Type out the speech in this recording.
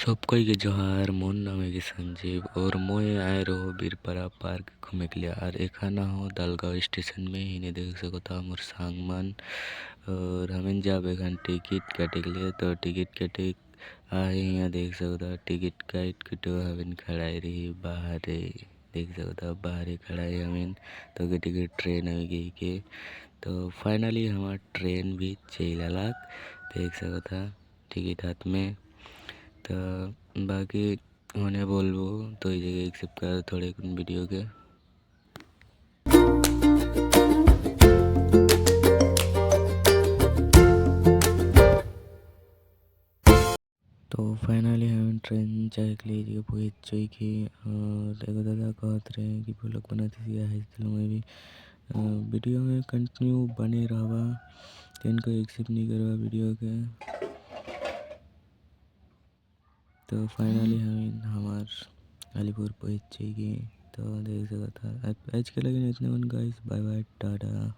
सबको के जोहार मोर नाम है संजीव और मोए आए रहो बीरपरा पार्क घूमे के लिए और एखाना हो दालगांव स्टेशन में इन्हें देख सको था मोर सांगमान। और हमें जब एखान टिकट काटे के लिए तो टिकट काटे आए यहाँ देख सको था टिकट काट के तो हमें खड़ाई रही बाहर देख सको था बाहर खड़ा है हमें तो टिकट ट्रेन आ गई के तो फाइनली हमारा ट्रेन भी चला लाग देख सको था टिकट हाथ में। तो बाकी होने बोलबो तो ये जगह एक्सेप्ट कर थोड़े वीडियो के। तो फाइनली हम ट्रेन जाए के लिए पहुँच चुकी की और एगो दादा कहते रहे कि ब्लॉग बनाते है चलो मैं भी वीडियो में कंटिन्यू बने रहा तो इनको एक्सेप्ट नहीं करवा वीडियो के। तो फाइनली हम हमार अलीपुर पहुँच चुकी तो देख सकता था आज के लगे इतने गाइस बाय बाय टाटा।